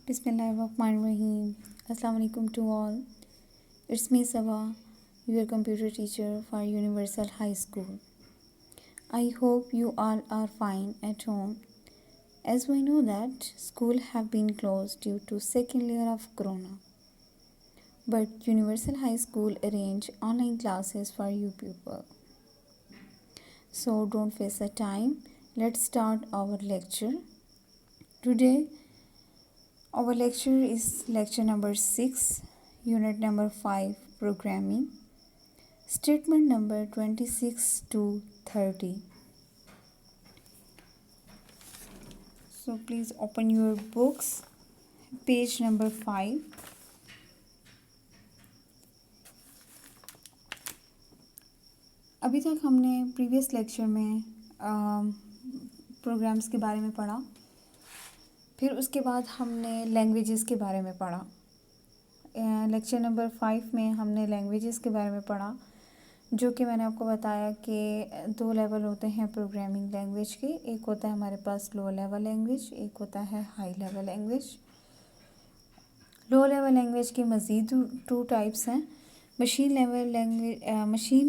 Bismillahirrahmanirrahim. Assalamu alaikum to all. It's me Saba, your computer teacher for Universal High School. I hope you all are fine at home. As we know that school have been closed due to second layer of corona. But Universal High School arrange online classes for you people. So don't waste the time. Let's start our lecture. Today our lecture is lecture number 6, unit number 5, programming, statement number 26 to 30. So please open your books, page number 5. अभी तक हमने previous lecture में programmes के बारे में पढ़ा, फिर उसके बाद हमने लैंग्वेजेस के बारे में पढ़ा। लेक्चर नंबर 5 में हमने लैंग्वेजेस के बारे में पढ़ा, जो कि मैंने आपको बताया कि 2 लेवल होते हैं प्रोग्रामिंग लैंग्वेज के। एक होता है हमारे पास लो लेवल लैंग्वेज, एक होता है high level language. Low level language के मज़ीद 2 टाइप्स हैं, machine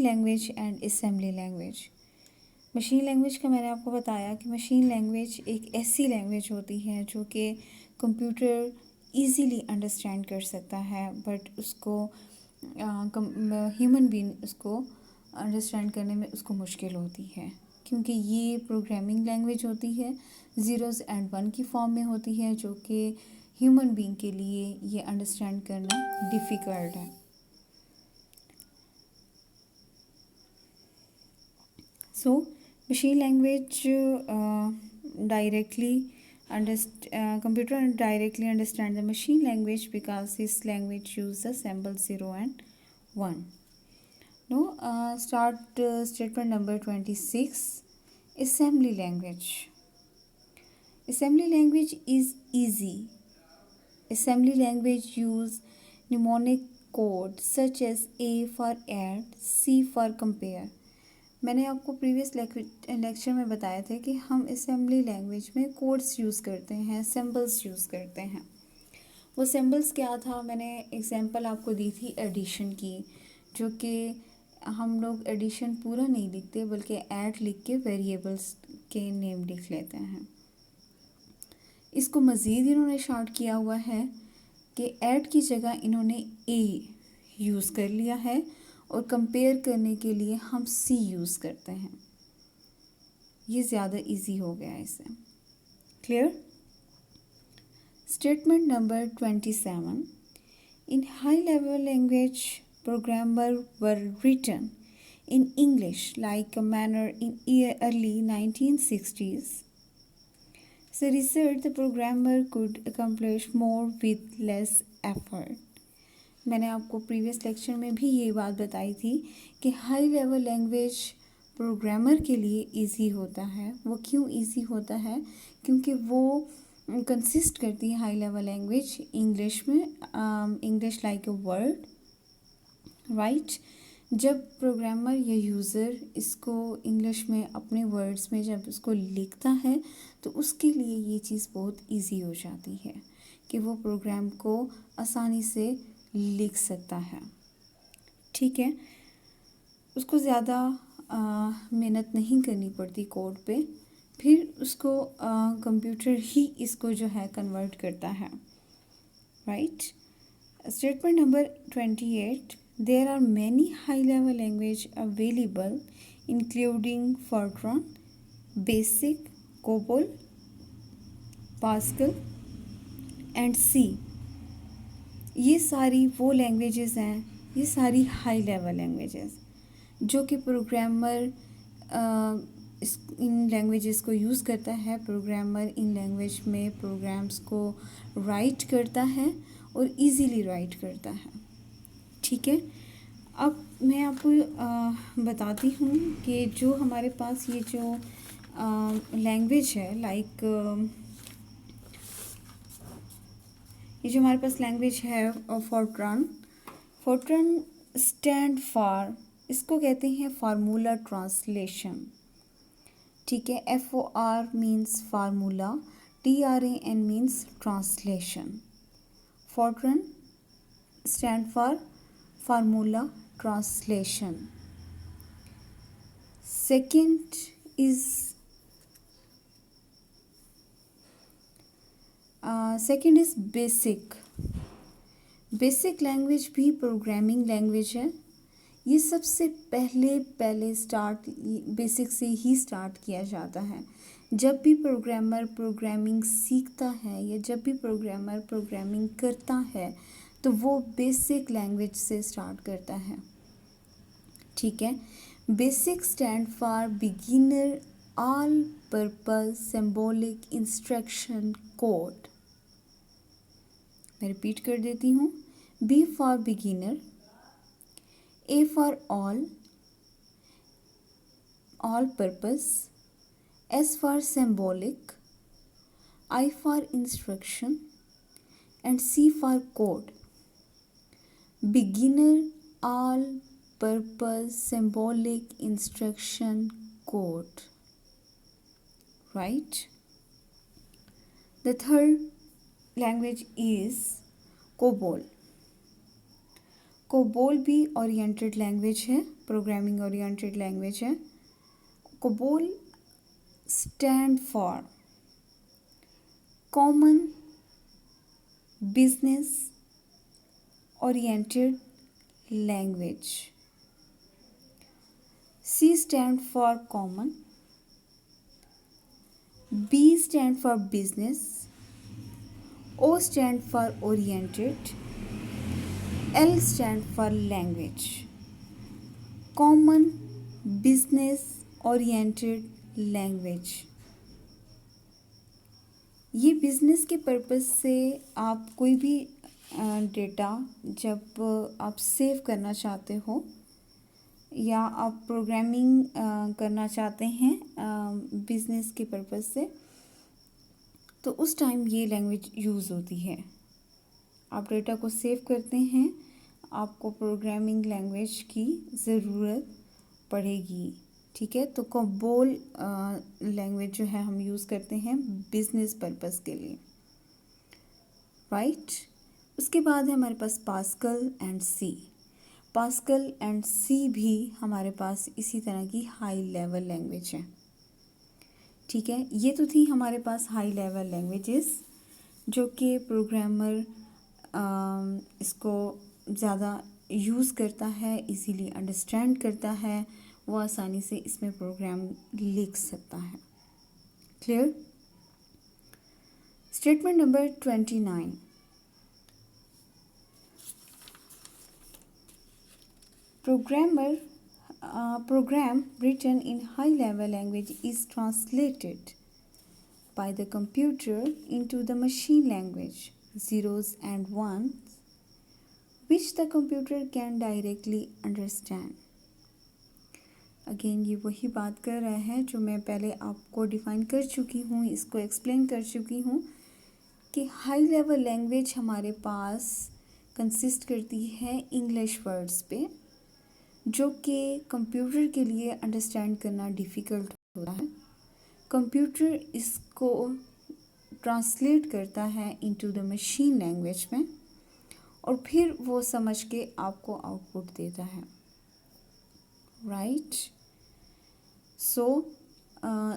language and assembly language. Machine language का मैंने आपको बताया कि मशीन लैंग्वेज एक ऐसी लैंग्वेज होती है जो कि कंप्यूटर इजीली अंडरस्टैंड कर सकता है, बट उसको ह्यूमन बीइंग उसको अंडरस्टैंड करने में उसको मुश्किल होती है, क्योंकि ये प्रोग्रामिंग लैंग्वेज होती है, 0s and 1 की फॉर्म में होती है, जो कि ह्यूमन बीइंग के लिए ये अंडरस्टैंड करना डिफ़िकल्ट है। So machine language computer directly understand the machine language because this language uses symbols 0 and 1. Now start statement number 26. Assembly language. Assembly language is easy. Assembly language use mnemonic code such as A for add, C for compare. मैंने आपको previous lecture में बताया था कि हम assembly language में codes use करते हैं, सिंबल्स यूज़ करते हैं। वो सिंबल्स क्या था, मैंने एग्जांपल आपको दी थी एडिशन की, जो कि हम लोग एडिशन पूरा नहीं लिखते बल्कि ऐड लिख के वेरिएबल्स के नेम लिख लेते हैं। इसको मज़ीद इन्होंने शॉर्ट किया हुआ है कि ऐड की जगह इन्होंने ए यूज़ कर लिया है और कंपेयर करने के लिए हम सी यूज़ करते हैं। ये ज़्यादा इजी हो गया इससे। Clear? Statement number 27. In high level language programmer were written in English like a manner in early 1960s. As a result, the programmer could accomplish more with less effort. मैंने आपको previous lecture में भी ये बात बताई थी कि high level language programmer के लिए इजी होता है। वो क्यों इजी होता है? क्योंकि वो कंसिस्ट करती है हाई लेवल लैंग्वेज इंग्लिश में, English like a word, right. जब प्रोग्रामर या यूज़र इसको इंग्लिश में अपने वर्ड्स में जब उसको लिखता है तो उसके लिए ये चीज़ बहुत इजी हो जाती है कि वो प्रोग्राम को आसानी से लिख सकता है। ठीक है, उसको ज़्यादा मेहनत नहीं करनी पड़ती कोड पे, फिर उसको कंप्यूटर ही इसको जो है कन्वर्ट करता है, right. Statement number 28. There are many high level language available including Fortran, BASIC, COBOL, Pascal and C. ये सारी वो लैंग्वेजेस हैं, ये सारी हाई लेवल लैंग्वेजेस जो कि प्रोग्रामर इन लैंग्वेजेस को यूज़ करता है। प्रोग्रामर इन लैंग्वेज में प्रोग्राम्स को राइट करता है और इजीली राइट करता है। ठीक है, अब मैं आपको बताती हूँ कि जो हमारे पास ये जो लैंग्वेज है, लाइक ये जो हमारे पास लैंग्वेज है फोर्ट्रॉन स्टैंड फॉर, इसको कहते हैं फार्मूला ट्रांसलेशन। ठीक है, FOR means formula, TRAN means translation. Fortran stand for formula translation. Second is basic. Basic language भी प्रोग्रामिंग लैंग्वेज है. ये सबसे पहले स्टार्ट बेसिक से ही स्टार्ट किया जाता है. जब भी प्रोग्रामर प्रोग्रामिंग सीखता है या जब भी प्रोग्रामर प्रोग्रामिंग करता है तो वो बेसिक लैंग्वेज से स्टार्ट करता है. ठीक है. Basic stand for beginner all purpose symbolic instruction code. मैं रिपीट कर देती हूँ. B for beginner, A for all purpose, S for symbolic, I for instruction and C for code. Beginner all purpose symbolic instruction code. Right? The third language is COBOL. COBOL भी oriented language है, programming oriented language है. COBOL stand for Common Business Oriented Language. C stand for common, B stand for business, O stand for oriented, L stand for language. Common business oriented language. ये business के purpose से आप कोई भी data जब आप save करना चाहते हो या आप प्रोग्रामिंग करना चाहते हैं बिज़नेस के पर्पस से, तो उस टाइम ये लैंग्वेज यूज़ होती है. आप डेटा को सेव करते हैं, आपको प्रोग्रामिंग लैंग्वेज की ज़रूरत पड़ेगी. ठीक है. तो COBOL लैंग्वेज जो है हम यूज़ करते हैं बिज़नेस पर्पस के लिए. राइट. उसके बाद है हमारे पास Pascal and C. Pascal and C भी हमारे पास इसी तरह की हाई लेवल लैंग्वेज है. ठीक है. ये तो थी हमारे पास हाई लेवल लैंग्वेजेस जो कि प्रोग्रामर इसको ज़्यादा यूज़ करता है, इजीली अंडरस्टैंड करता है, वो आसानी से इसमें प्रोग्राम लिख सकता है. Clear. Statement number 29. Program written in high-level language is translated by the computer into the machine language, zeros and ones, which the computer can directly understand. Again, ये वही बात कर रहा है जो मैं पहले आपको डिफ़ाइन कर चुकी हूँ, इसको एक्सप्लेन कर चुकी हूँ कि हाई लेवल लैंग्वेज हमारे पास कंसिस्ट करती है इंग्लिश वर्ड्स पे, जो कि कंप्यूटर के लिए अंडरस्टैंड करना डिफ़िकल्ट होता है. कंप्यूटर इसको ट्रांसलेट करता है इनटू द मशीन लैंग्वेज में और फिर वो समझ के आपको आउटपुट देता है. Right. So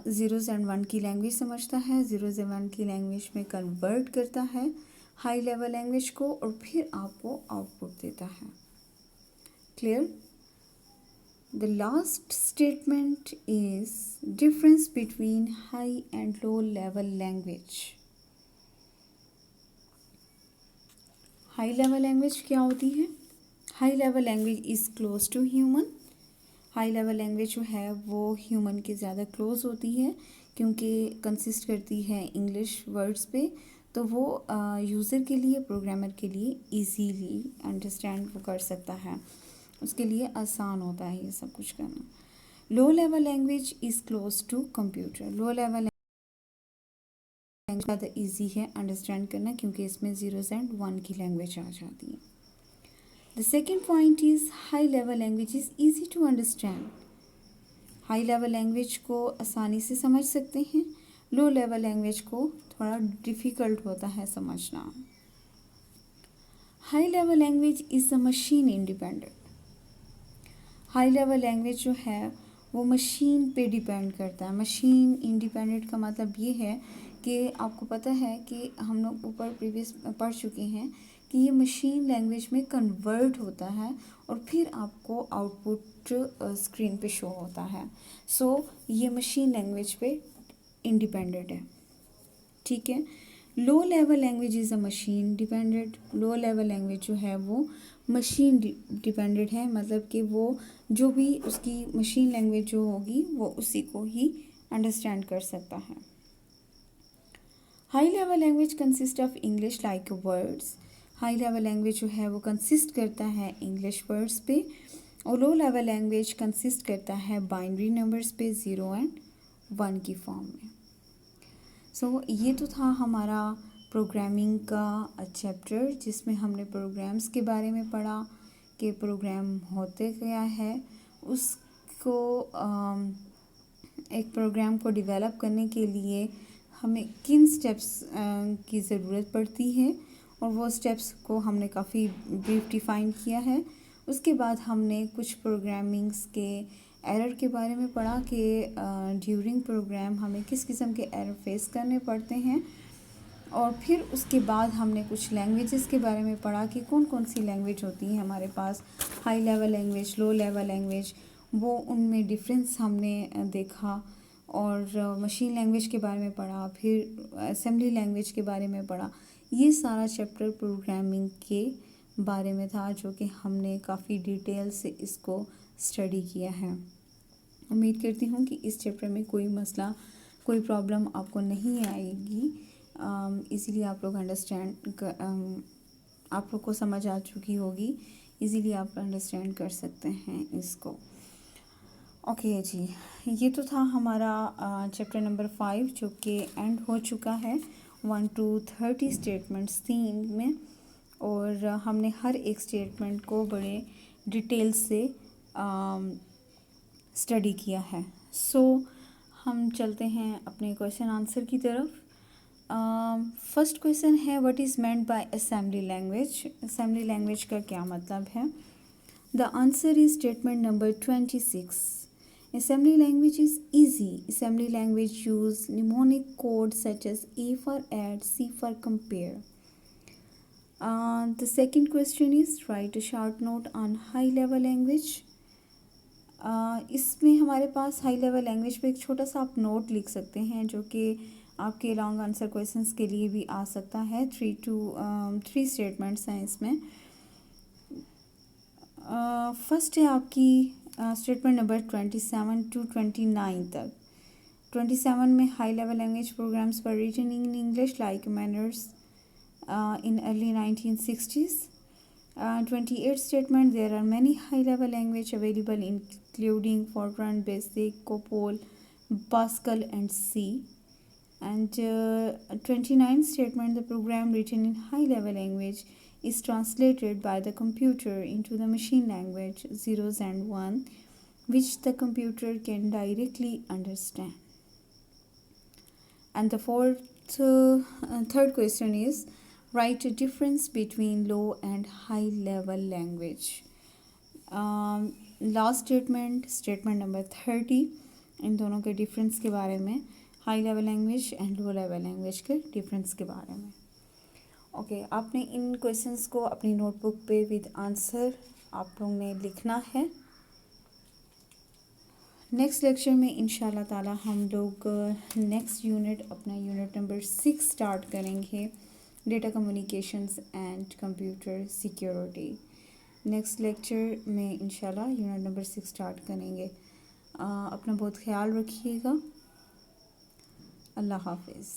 zeros and one की लैंग्वेज समझता है, ज़ीरोज़ एंड वन की लैंग्वेज में कन्वर्ट करता है हाई लेवल लैंग्वेज को और फिर आपको आउटपुट देता है. Clear. The last statement is difference between high and low level language. High level language क्या होती है? High level language is close to human. High level language जो है वो human के ज़्यादा close होती है क्योंकि consist करती है English words पे, तो वो यूज़र के लिए, प्रोग्रामर के लिए easily understand वो कर सकता है, उसके लिए आसान होता है ये सब कुछ करना. Low level language is close to computer. Low level language ज़्यादा ईजी है अंडरस्टैंड करना क्योंकि इसमें ज़ीरोज़ एंड वन की लैंग्वेज आ जाती है. The second point is high level language is easy to understand. High level language को आसानी से समझ सकते हैं, लो लेवल लैंग्वेज को थोड़ा डिफ़िकल्ट होता है समझना. High level language is a machine independent. High level language जो है वो मशीन पे डिपेंड करता है। मशीन इंडिपेंडेंट का मतलब ये है कि आपको पता है कि हम लोग ऊपर प्रीवियस पढ़ चुके हैं कि ये मशीन लैंग्वेज में कन्वर्ट होता है और फिर आपको आउटपुट स्क्रीन पे शो होता है। सो ये मशीन लैंग्वेज पे इंडिपेंडेंट है, ठीक है। लो level language is a machine dependent. Low level language जो है वो मशीन डिपेंडेंट है, मतलब कि वो जो भी उसकी मशीन लैंग्वेज जो होगी वो उसी को ही अंडरस्टैंड कर सकता है। High level language consist of English like words. High level language जो है वो कंसिस्ट करता है इंग्लिश वर्ड्स पे, और लो लेवल लैंग्वेज कंसिस्ट करता है बाइनरी नंबर्स पे 0 एंड 1 की फॉर्म में। सो ये तो था हमारा प्रोग्रामिंग का चैप्टर, जिसमें हमने प्रोग्राम्स के बारे में पढ़ा कि प्रोग्राम होते क्या है, उसको एक प्रोग्राम को डेवलप करने के लिए हमें किन स्टेप्स की ज़रूरत पड़ती है, और वो स्टेप्स को हमने काफ़ी ब्रीफ डिफ़ाइन किया है। उसके बाद हमने कुछ प्रोग्रामिंग्स के एरर के बारे में पढ़ा कि ड्यूरिंग प्रोग्राम हमें किस किस्म के एरर फेस करने पड़ते हैं, और फिर उसके बाद हमने कुछ लैंग्वेजेस के बारे में पढ़ा कि कौन कौन सी लैंग्वेज होती है हमारे पास, high level language, low level language, वो उनमें डिफरेंस हमने देखा, और मशीन लैंग्वेज के बारे में पढ़ा, फिर असेंबली लैंग्वेज के बारे में पढ़ा। ये सारा चैप्टर प्रोग्रामिंग के बारे में था, जो कि हमने काफ़ी डिटेल से इसको स्टडी किया है। उम्मीद करती हूँ कि इस चैप्टर में कोई मसला, कोई प्रॉब्लम आपको नहीं आएगी। इसीलिए आप लोग आप लोग को समझ आ चुकी होगी, इजीली आप अंडरस्टैंड कर सकते हैं इसको। ओके जी, ये तो था हमारा चैप्टर नंबर 5, जो कि एंड हो चुका है 1 to 30 स्टेटमेंट्स थी इनमें, और हमने हर एक स्टेटमेंट को बड़े डिटेल से स्टडी किया है। सो हम चलते हैं अपने क्वेश्चन आंसर की तरफ। फर्स्ट क्वेश्चन है, what is meant by assembly language. Assembly language का क्या मतलब है? The answer is statement number 26। Assembly language is easy. Assembly language use mnemonic code such as A for add, C for compare. The second question is, write a short note on high level language. इसमें हमारे पास high level language पे एक छोटा सा आप note लिख सकते हैं, जो कि आपके लॉन्ग आंसर क्वेश्चंस के लिए भी आ सकता है। 3 स्टेटमेंट्स हैं इसमें। फर्स्ट है आपकी स्टेटमेंट नंबर 27 to 29 तक। 27 में high level language programs were written in English like manners in early 1960s. 28 statement, there are many high level language available including Fortran, Basic, COBOL, Pascal and C. And 29 statement, the program written in high level language is translated by the computer into the machine language, zeros and one, which the computer can directly understand. And the third question is, write a difference between low and high level language. Last statement number 30, इन दोनों के difference के बारे में, high level language and low level language के difference के बारे में। Okay, आपने इन क्वेश्चंस को अपनी नोटबुक पे विद आंसर आप लोगों ने लिखना है। नेक्स्ट लेक्चर में इंशाल्लाह ताला हम लोग नेक्स्ट यूनिट, अपना यूनिट नंबर 6 स्टार्ट करेंगे, data communications and computer security. Next lecture में इंशाल्लाह यूनिट नंबर 6 स्टार्ट करेंगे। अपना बहुत ख्याल रखिएगा। अल्लाह हाफिज़।